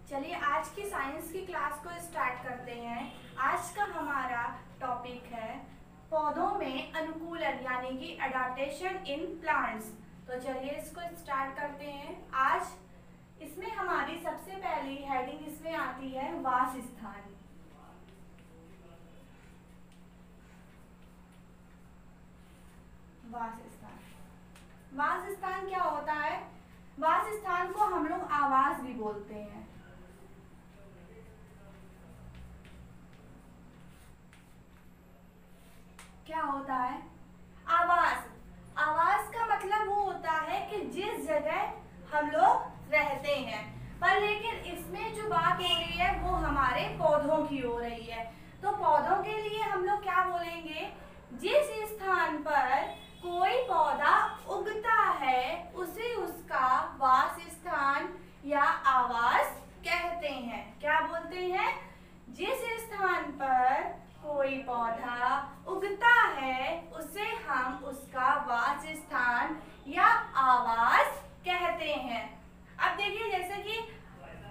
चलिए आज की साइंस की क्लास को स्टार्ट करते हैं। आज का हमारा टॉपिक है पौधों में अनुकूलन यानी कि एडाप्टेशन इन प्लांट्स। तो चलिए इसको स्टार्ट करते हैं। आज इसमें हमारी सबसे पहली हेडिंग इसमें आती है वासस्थान। वासस्थान क्या होता है? वासस्थान को हम लोग आवास भी बोलते हैं। क्या होता है? आवास। आवास का मतलब वो होता है कि जिस जगह हम लोग रहते हैं, पर लेकिन इसमें जो बात हो रही है वो हमारे पौधों की हो रही है। तो पौधों के लिए हम लोग क्या बोलेंगे? जिस स्थान पर कोई पौधा उगता है उसे उसका वासस्थान या आवास कहते हैं। क्या बोलते हैं? जिस स्थान पर कोई पौधा उगता है उसे हम उसका वासस्थान या आवास कहते हैं। अब देखिए, जैसे कि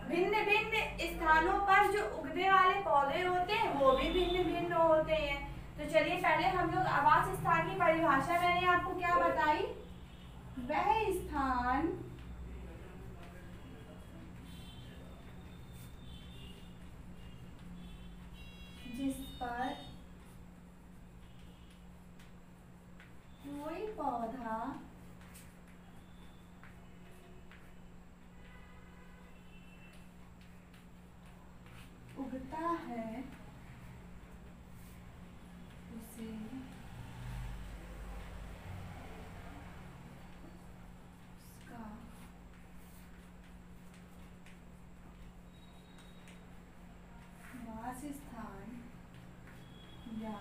भिन्न भिन्न स्थानों पर जो उगने वाले पौधे होते हैं वो भी भिन्न भिन्न होते हैं। तो चलिए पहले हम लोग आवास स्थान की परिभाषा मैंने आपको क्या बताई? वह स्थान जिस पर कोई पौधा उगता है उसे उसका वासस्थान या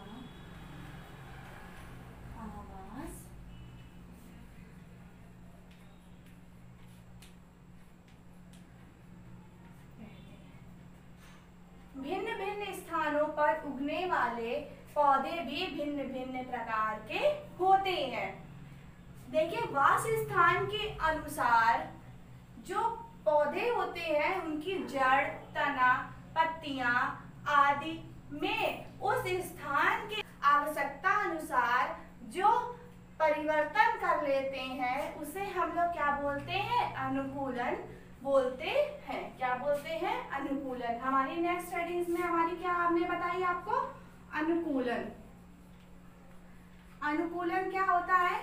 आवास भिन्न भिन्न स्थानों पर उगने वाले पौधे भी भिन्न भिन्न प्रकार के होते हैं। देखिए, वासस्थान के अनुसार जो पौधे होते हैं उनकी जड़, तना, पत्तियां आदि में उस स्थान के आवश्यकता अनुसार जो परिवर्तन कर लेते हैं उसे हम लोग क्या बोलते हैं? अनुकूलन बोलते हैं। क्या बोलते हैं? अनुकूलन। हमारी नेक्स्ट स्टडीज में हमारी क्या आपने बताई आपको? अनुकूलन। अनुकूलन क्या होता है?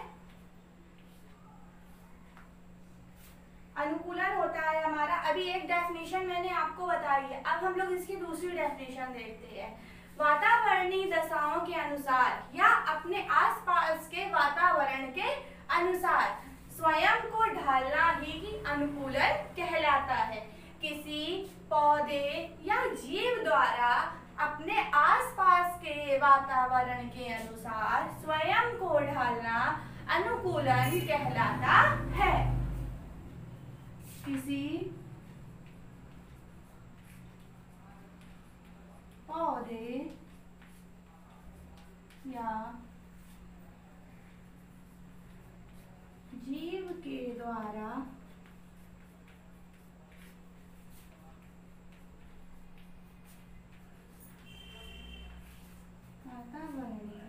अनुकूलन होता है हमारा, अभी एक डेफिनेशन मैंने आपको बताई है, अब हम लोग इसकी दूसरी डेफिनेशन देखते हैं। वातावरणीय दशाओं के अनुसार या अपने आसपास के वातावरण के अनुसार स्वयं को ढालना ही अनुकूलन कहलाता है। किसी पौधे या जीव द्वारा अपने आसपास के वातावरण के अनुसार स्वयं को ढालना अनुकूलन कहलाता है। किसी पौधे या जीव के द्वारा वातावरणीय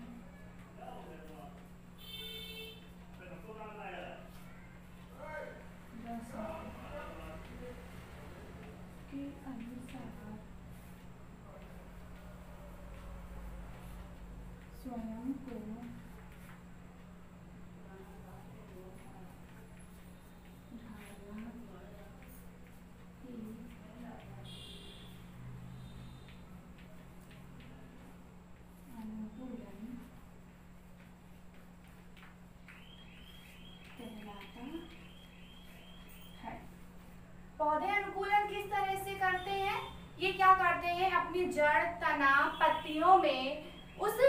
दशाओं के अनुसार स्वयं को पौधे अनुकूलन किस तरह से करते हैं? ये क्या करते हैं? अपनी जड़, तना, पत्तियों में उस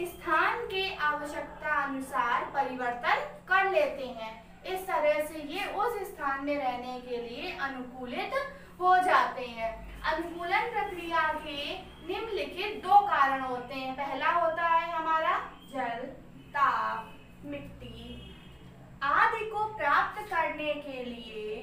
स्थान के आवश्यकता अनुसार परिवर्तन कर लेते हैं। इस तरह से ये उस स्थान में रहने के लिए अनुकूलित हो जाते हैं। अनुकूलन प्रक्रिया के निम्नलिखित दो कारण होते हैं। पहला होता है हमारा जल, ताप, मिट्टी आदि को के लिए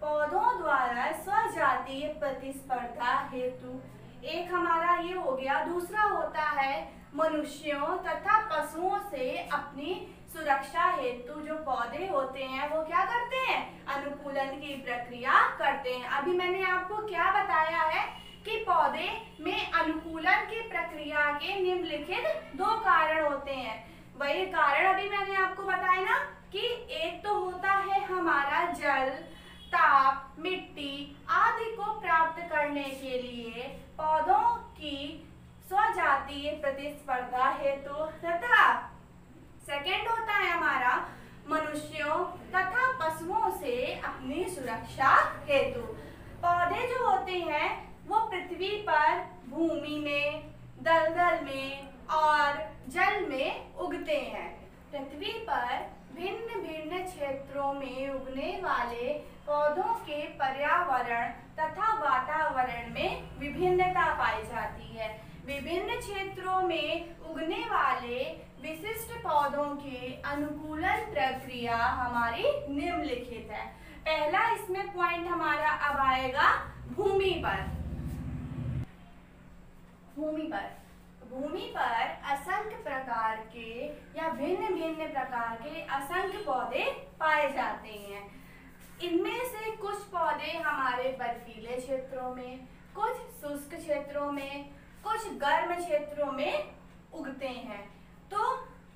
पौधों द्वारा स्वजातीय प्रतिस्पर्धा हेतु, एक हमारा ये हो गया। दूसरा होता है मनुष्यों तथा पशुओं से अपनी सुरक्षा हेतु जो पौधे होते हैं वो क्या करते हैं, अनुकूलन की प्रक्रिया करते हैं। अभी मैंने आपको क्या बताया है कि पौधे में अनुकूलन की प्रक्रिया के निम्नलिखित 2 कारण होते हैं। वही कारण अभी मैंने आपको बताया ना कि एक तो होता है हमारा जल, ताप, मिट्टी आदि को प्राप्त करने के लिए पौधों की स्वजातीय प्रतिस्पर्धा हेतु, तथा सेकंड होता है हमारा मनुष्यों तथा पशुओं से अपनी सुरक्षा हेतु। पौधे जो होते हैं वो पृथ्वी पर भूमि में, दलदल में और जल में उगते हैं। पृथ्वी पर भिन्न भिन्न क्षेत्रों में उगने वाले पौधों के पर्यावरण तथा वातावरण में विभिन्नता पाई जाती है। विभिन्न क्षेत्रों में उगने वाले विशिष्ट पौधों के अनुकूलन प्रक्रिया हमारी निम्नलिखित है। पहला इसमें पॉइंट हमारा अब आएगा भूमि पर। भूमि पर असंख्य प्रकार के या भिन्न भिन्न प्रकार के असंख्य पौधे पाए जाते हैं। इनमें से कुछ पौधे हमारे बर्फीले क्षेत्रों में, कुछ शुष्क क्षेत्रों में, कुछ गर्म क्षेत्रों में उगते हैं। तो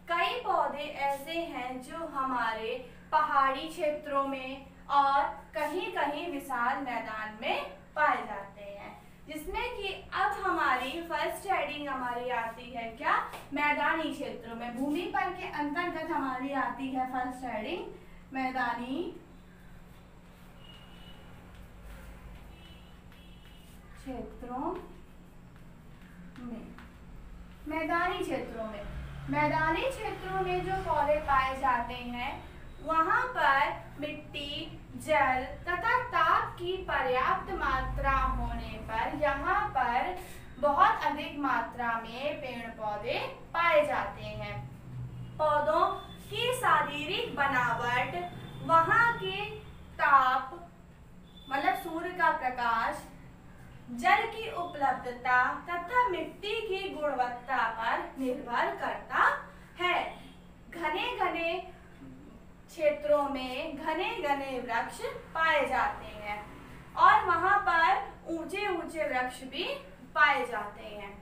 कई पौधे ऐसे हैं जो हमारे पहाड़ी क्षेत्रों में और कहीं कहीं विशाल मैदान में पाए जाते हैं। जिसमें कि अब हमारी फर्स्ट हेडिंग हमारी आती है क्या, मैदानी क्षेत्रों में। भूमि पर के अंतर्गत हमारी आती है फर्स्ट हेडिंग मैदानी क्षेत्रों में। मैदानी क्षेत्रों में जो पौधे पाए जाते हैं वहां पर मिट्टी, जल तथा ताप की पर्याप्त मात्रा होने पर यहाँ पर बहुत अधिक मात्रा में पेड़ पौधे पाए जाते हैं। पौधों की शारीरिक बनावट, वहाँ के ताप मतलब सूर्य का प्रकाश, जल की उपलब्धता तथा मिट्टी की गुणवत्ता पर निर्भर करता है। घने घने क्षेत्रों में घने घने वृक्ष पाए जाते हैं और वहां पर ऊंचे ऊंचे वृक्ष भी पाए जाते हैं।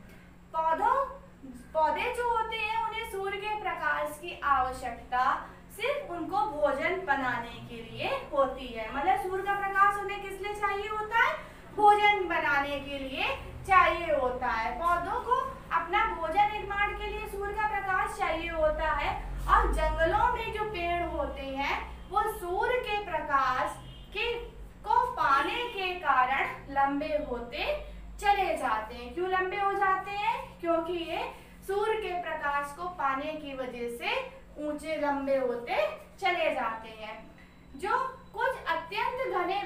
पौधे जो होते हैं उन्हें सूर्य के प्रकाश की आवश्यकता सिर्फ उनको भोजन बनाने के लिए होती है। मतलब सूर्य का प्रकाश उन्हें किस लिए चाहिए होता है, भोजन बनाने के लिए चाहिए होता है। पौधों को अपना भोजन निर्माण के लिए सूर्य का प्रकाश चाहिए होता है। और जंगलों में जो पेड़ होते हैं वो सूर्य के प्रकाश को पाने के कारण लंबे होते चले जाते हैं। क्यों लंबे हो जाते हैं, क्योंकि ये सूर्य के प्रकाश को पाने की वजह से ऊंचे लंबे होते चले जाते हैं। जो कुछ अत्यंत घने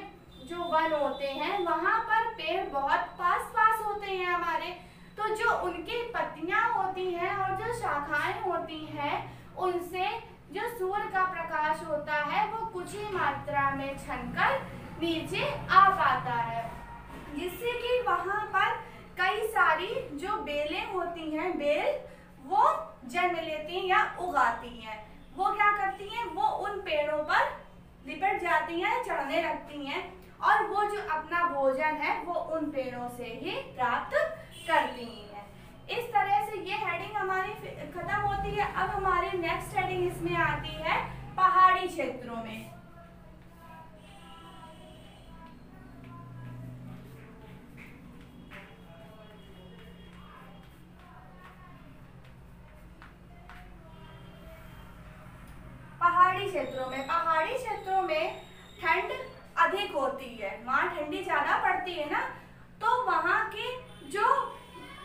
जो वन होते हैं वहां पर पेड़ बहुत पास पास होते हैं हमारे, तो जो उनकी पत्तियां होती हैं और जो शाखाएं होती हैं उनसे जो सूर्य का प्रकाश होता है वो कुछ ही मात्रा में छनकर नीचे आ पाता है, जिससे कि वहां पर कई सारी जो बेलें होती हैं, बेल वो जन्म लेती हैं या उगाती हैं। वो क्या करती हैं, वो उन पेड़ों पर लिपट जाती हैं, चढ़ने लगती हैं और वो जो अपना भोजन है वो उन पेड़ों से ही प्राप्त करती हैं। इस तरह से ये हेडिंग हमारी खत्म होती है। अब हमारी नेक्स्ट हेडिंग इसमें आती है पहाड़ी क्षेत्रों में। पहाड़ी क्षेत्रों में ठंड अधिक होती है, वहाँ ठंडी ज्यादा पड़ती है ना, तो वहाँ की जो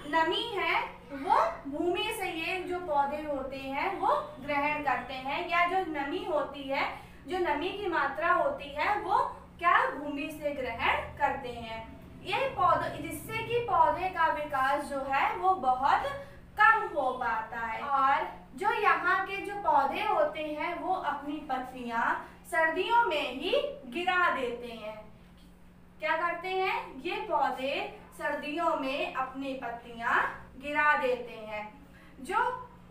नमी है वो भूमि से ये जो पौधे होते हैं वो ग्रहण करते हैं, या जो नमी होती है, जो नमी की मात्रा होती है वो क्या भूमि से ग्रहण करते हैं। ये पौधे, जिससे कि पौधे का विकास जो है वो बहुत कम हो पाता है और जो यहाँ के जो पौधे होते हैं वो अपनी पत्तियां सर्दियों में ही गिरा देते हैं। क्या करते हैं? ये पौधे सर्दियों में अपनी पत्तियां गिरा देते हैं। जो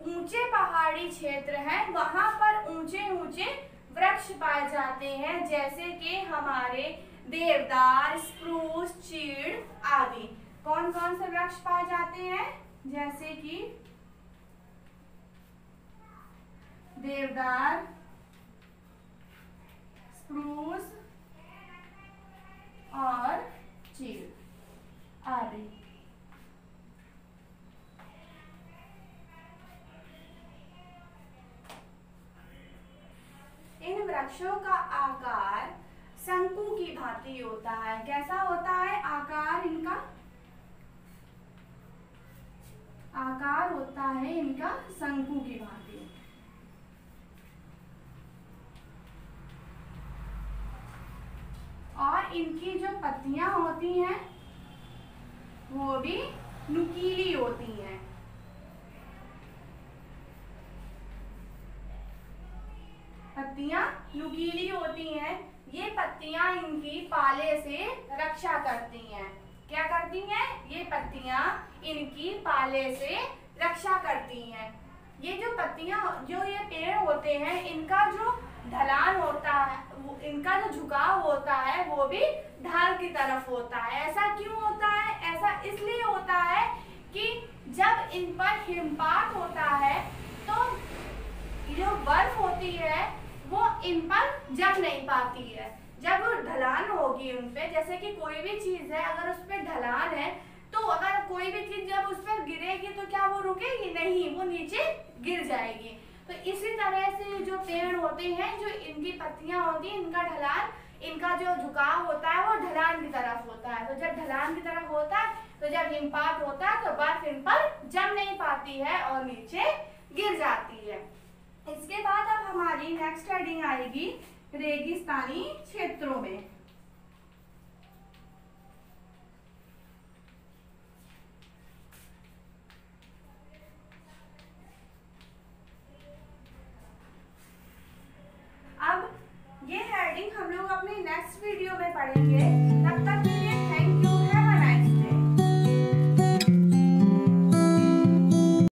ऊंचे पहाड़ी क्षेत्र हैं वहां पर ऊंचे ऊंचे वृक्ष पाए जाते हैं, जैसे कि हमारे देवदार, स्प्रूस, चीड़ आदि। कौन कौन से वृक्ष पाए जाते हैं? जैसे कि देवदार, स्प्रूस और चीड़ आदि। इन वृक्षों का आकार शंकु की भांति होता है। कैसा होता है आकार इनका? आकार होता है इनका शंकु की भांति। और इनकी जो पत्तियां होती हैं वो भी नुकीली होती हैं। पत्तियां नुकीली होती हैं। ये पत्तियां इनकी पाले से रक्षा करती हैं। क्या करती हैं? ये पत्तियां इनकी पाले से रक्षा करती हैं। ये जो पत्तियां, जो ये पेड़ होते हैं, इनका जो ढलान होता है, इनका जो झुकाव होता है वो भी ढाल की तरफ होता है। ऐसा क्यों होता है? ऐसा इसलिए होता है कि जब इन पर हिमपात होता है तो जो बर्फ होती है वो इन पर जम नहीं पाती है। जब ढलान होगी उन पे, जैसे कि कोई भी चीज है अगर उस पर ढलान है तो अगर कोई भी चीज जब उस पर गिरेगी तो क्या वो रुकेगी? नहीं, वो नीचे गिर जाएगी। तो इसी तरह से जो पेड़ होते हैं, जो इनकी पत्तियां होती हैं, इनका ढलान, इनका जो झुकाव होता है वो ढलान की तरफ होता है। तो जब ढलान की तरफ होता है तो जब हिमपात होता है तो बर्फ इन पर जम नहीं पाती है और नीचे गिर जाती है। इसके बाद अब हमारी नेक्स्ट हेडिंग आएगी रेगिस्तानी क्षेत्रों में।